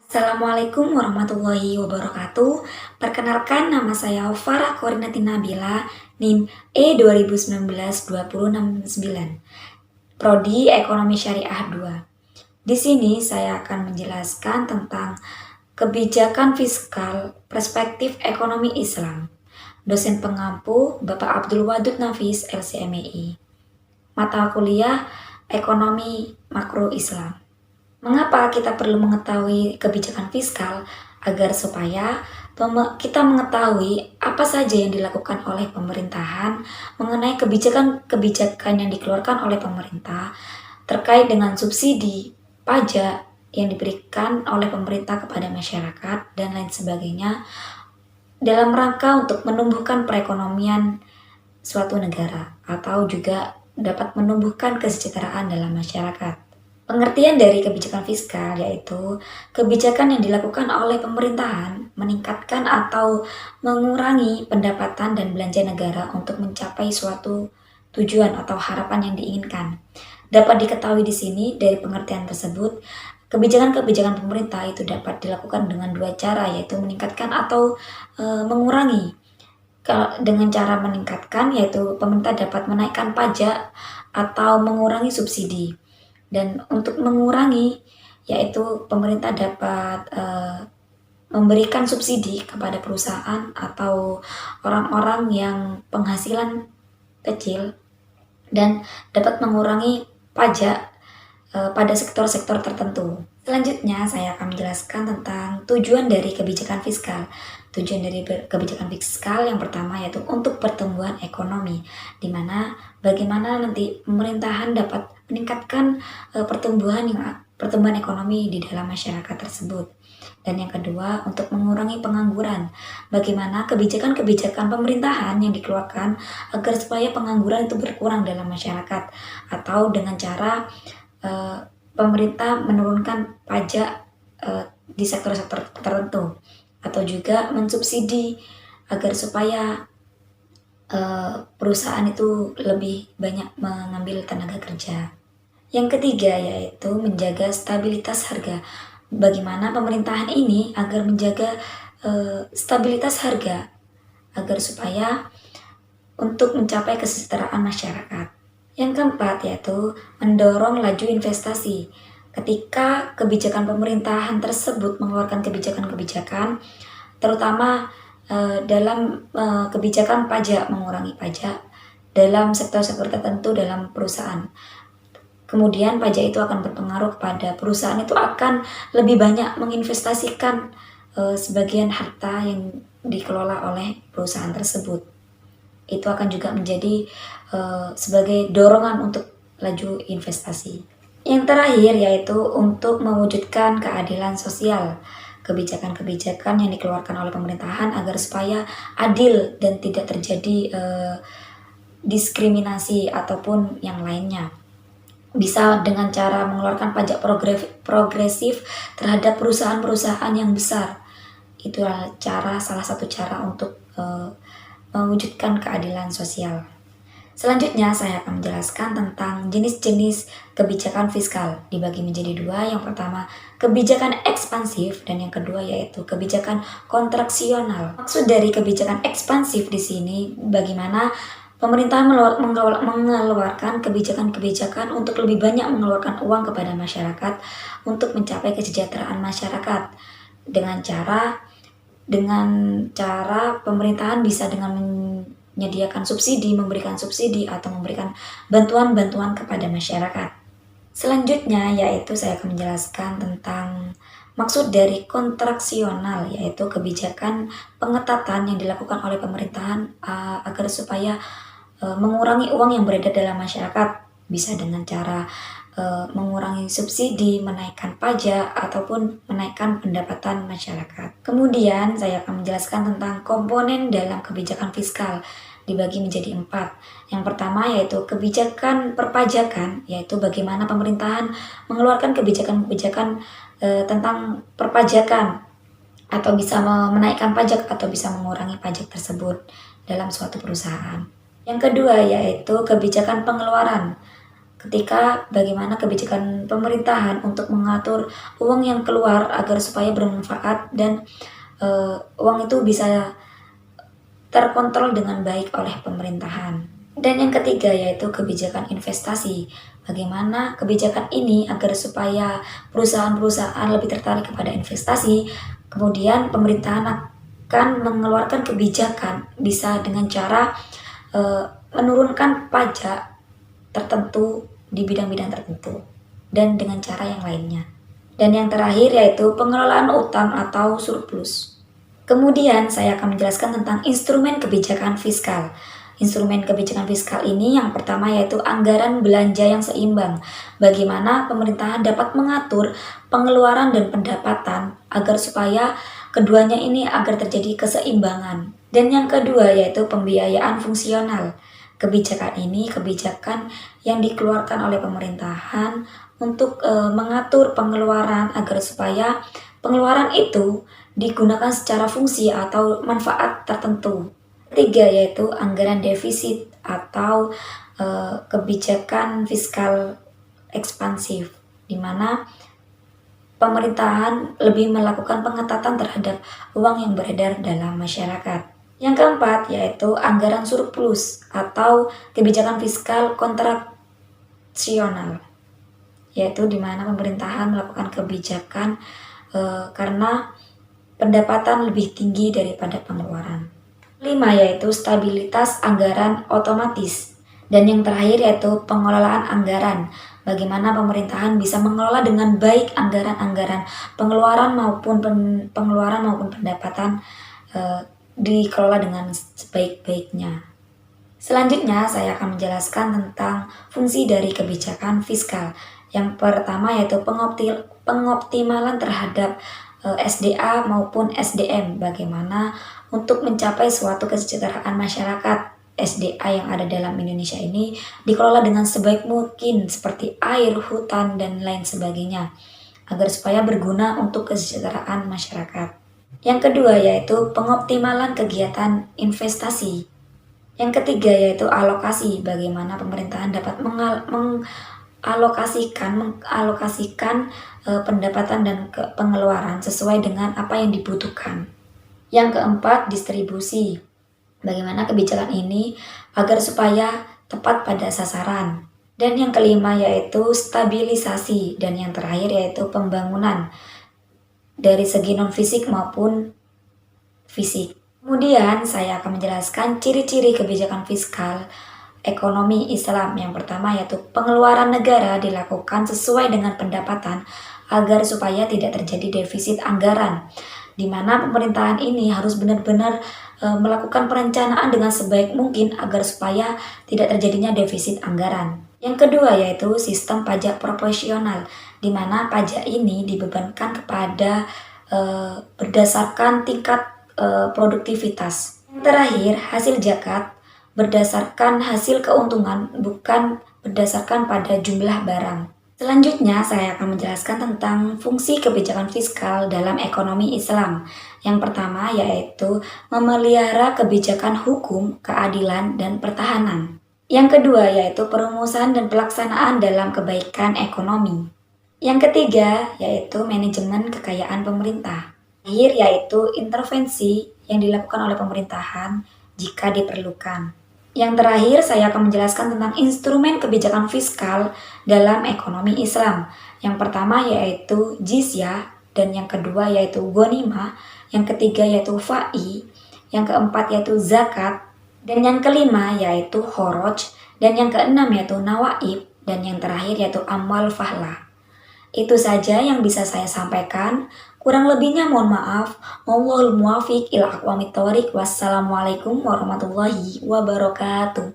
Assalamualaikum warahmatullahi wabarakatuh. Perkenalkan, nama saya Farah Korinati Nabila, NIM E2019-2069, Prodi Ekonomi Syariah 2. Di sini saya akan menjelaskan tentang kebijakan fiskal perspektif ekonomi Islam. Dosen pengampu Bapak Abdul Wadud Nafis, LCMEI. Mata kuliah Ekonomi Makro Islam. Mengapa kita perlu mengetahui kebijakan fiskal? Agar supaya kita mengetahui apa saja yang dilakukan oleh pemerintahan mengenai kebijakan-kebijakan yang dikeluarkan oleh pemerintah terkait dengan subsidi, pajak yang diberikan oleh pemerintah kepada masyarakat, dan lain sebagainya dalam rangka untuk menumbuhkan perekonomian suatu negara atau juga dapat menumbuhkan kesejahteraan dalam masyarakat. Pengertian dari kebijakan fiskal yaitu kebijakan yang dilakukan oleh pemerintahan meningkatkan atau mengurangi pendapatan dan belanja negara untuk mencapai suatu tujuan atau harapan yang diinginkan. Dapat diketahui di sini dari pengertian tersebut, kebijakan-kebijakan pemerintah itu dapat dilakukan dengan dua cara, yaitu meningkatkan atau mengurangi. Dengan cara meningkatkan, yaitu pemerintah dapat menaikkan pajak atau mengurangi subsidi. Dan untuk mengurangi, yaitu pemerintah dapat memberikan subsidi kepada perusahaan atau orang-orang yang penghasilan kecil, dan dapat mengurangi pajak pada sektor-sektor tertentu. Selanjutnya, saya akan menjelaskan tentang tujuan dari kebijakan fiskal. Tujuan dari kebijakan fiskal yang pertama yaitu untuk pertumbuhan ekonomi, di mana bagaimana nanti pemerintahan dapat meningkatkan pertumbuhan ekonomi di dalam masyarakat tersebut. Dan yang kedua, untuk mengurangi pengangguran. Bagaimana kebijakan-kebijakan pemerintahan yang dikeluarkan agar supaya pengangguran itu berkurang dalam masyarakat, atau dengan cara pemerintah menurunkan pajak di sektor-sektor tertentu, atau juga mensubsidi agar supaya perusahaan itu lebih banyak mengambil tenaga kerja. Yang ketiga yaitu menjaga stabilitas harga. Bagaimana pemerintahan ini agar menjaga stabilitas harga agar supaya untuk mencapai kesejahteraan masyarakat. Yang keempat yaitu mendorong laju investasi. Ketika kebijakan pemerintahan tersebut mengeluarkan kebijakan-kebijakan, terutama dalam kebijakan pajak, mengurangi pajak dalam sektor-sektor tertentu dalam perusahaan. Kemudian pajak itu akan berpengaruh kepada perusahaan itu akan lebih banyak menginvestasikan sebagian harta yang dikelola oleh perusahaan tersebut. Itu akan juga menjadi sebagai dorongan untuk laju investasi. Yang terakhir yaitu untuk mewujudkan keadilan sosial. Kebijakan-kebijakan yang dikeluarkan oleh pemerintahan agar supaya adil dan tidak terjadi diskriminasi ataupun yang lainnya. Bisa dengan cara mengeluarkan pajak progresif terhadap perusahaan-perusahaan yang besar. Itulah salah satu cara untuk mewujudkan keadilan sosial. Selanjutnya saya akan menjelaskan tentang jenis-jenis kebijakan fiskal, dibagi menjadi dua. Yang pertama kebijakan ekspansif, dan yang kedua yaitu kebijakan kontraksional. Maksud dari kebijakan ekspansif di sini bagaimana pemerintah mengeluarkan kebijakan-kebijakan untuk lebih banyak mengeluarkan uang kepada masyarakat untuk mencapai kesejahteraan masyarakat dengan cara pemerintahan bisa dengan menyediakan subsidi, memberikan subsidi atau memberikan bantuan-bantuan kepada masyarakat. Selanjutnya yaitu saya akan menjelaskan tentang maksud dari kontraksional, yaitu kebijakan pengetatan yang dilakukan oleh pemerintahan agar supaya mengurangi uang yang beredar dalam masyarakat, bisa dengan cara mengurangi subsidi, menaikkan pajak, ataupun menaikkan pendapatan masyarakat. Kemudian saya akan menjelaskan tentang komponen dalam kebijakan fiskal, dibagi menjadi 4. Yang pertama yaitu kebijakan perpajakan, yaitu bagaimana pemerintahan mengeluarkan kebijakan-kebijakan tentang perpajakan, atau bisa menaikkan pajak atau bisa mengurangi pajak tersebut dalam suatu perusahaan. Yang kedua yaitu kebijakan pengeluaran. ketika bagaimana kebijakan pemerintahan untuk mengatur uang yang keluar agar supaya bermanfaat dan uang itu bisa terkontrol dengan baik oleh pemerintahan. Dan yang ketiga yaitu kebijakan investasi. Bagaimana kebijakan ini agar supaya perusahaan-perusahaan lebih tertarik kepada investasi, kemudian pemerintahan akan mengeluarkan kebijakan bisa dengan cara menurunkan pajak tertentu di bidang-bidang tertentu dan dengan cara yang lainnya. Dan yang terakhir yaitu pengelolaan utang atau surplus. Kemudian saya akan menjelaskan tentang instrumen kebijakan fiskal. Instrumen kebijakan fiskal ini yang pertama yaitu anggaran belanja yang seimbang. Bagaimana pemerintahan dapat mengatur pengeluaran dan pendapatan agar supaya keduanya ini agar terjadi keseimbangan. Dan yang kedua yaitu pembiayaan fungsional. Kebijakan ini kebijakan yang dikeluarkan oleh pemerintahan untuk mengatur pengeluaran agar supaya pengeluaran itu digunakan secara fungsi atau manfaat tertentu. Ketiga yaitu anggaran defisit atau kebijakan fiskal ekspansif, di mana pemerintahan lebih melakukan pengetatan terhadap uang yang beredar dalam masyarakat. Yang keempat yaitu anggaran surplus atau kebijakan fiskal kontraksional, yaitu di mana pemerintahan melakukan kebijakan karena pendapatan lebih tinggi daripada pengeluaran. 5 yaitu stabilitas anggaran otomatis. Dan yang terakhir yaitu pengelolaan anggaran. Bagaimana pemerintahan bisa mengelola dengan baik anggaran-anggaran pengeluaran maupun pendapatan dikelola dengan sebaik-baiknya. Selanjutnya saya akan menjelaskan tentang fungsi dari kebijakan fiskal. Yang pertama yaitu pengoptimalan terhadap SDA maupun SDM, bagaimana untuk mencapai suatu kesejahteraan masyarakat. SDA yang ada dalam Indonesia ini dikelola dengan sebaik mungkin seperti air, hutan, dan lain sebagainya agar supaya berguna untuk kesejahteraan masyarakat. Yang kedua yaitu pengoptimalan kegiatan investasi. Yang ketiga yaitu alokasi, bagaimana pemerintahan dapat mengalokasikan pendapatan dan pengeluaran sesuai dengan apa yang dibutuhkan. Yang keempat, distribusi. Bagaimana kebijakan ini agar supaya tepat pada sasaran. Dan yang kelima yaitu stabilisasi. Dan yang terakhir yaitu pembangunan dari segi non-fisik maupun fisik. Kemudian saya akan menjelaskan ciri-ciri kebijakan fiskal ekonomi Islam. Yang pertama yaitu pengeluaran negara dilakukan sesuai dengan pendapatan agar supaya tidak terjadi defisit anggaran, di mana pemerintahan ini harus benar-benar melakukan perencanaan dengan sebaik mungkin agar supaya tidak terjadinya defisit anggaran. Yang kedua yaitu sistem pajak proporsional, di mana pajak ini dibebankan kepada berdasarkan tingkat produktivitas. Yang terakhir, hasil zakat berdasarkan hasil keuntungan, bukan berdasarkan pada jumlah barang. Selanjutnya, saya akan menjelaskan tentang fungsi kebijakan fiskal dalam ekonomi Islam. Yang pertama yaitu memelihara kebijakan hukum, keadilan, dan pertahanan. Yang kedua yaitu perumusan dan pelaksanaan dalam kebaikan ekonomi. Yang ketiga yaitu manajemen kekayaan pemerintah. Terakhir yaitu intervensi yang dilakukan oleh pemerintahan jika diperlukan. Yang terakhir, saya akan menjelaskan tentang instrumen kebijakan fiskal dalam ekonomi Islam. Yang pertama yaitu jizyah, dan yang kedua yaitu ghanimah, yang ketiga yaitu fa'i, yang keempat yaitu zakat, dan yang kelima yaitu khoroj, dan yang keenam yaitu nawaib, dan yang terakhir yaitu amwal fahlah. Itu saja yang bisa saya sampaikan. Kurang lebihnya mohon maaf. Wallahul muwaffiq ila aqwamit thoriq. Wassalamualaikum warahmatullahi wabarakatuh.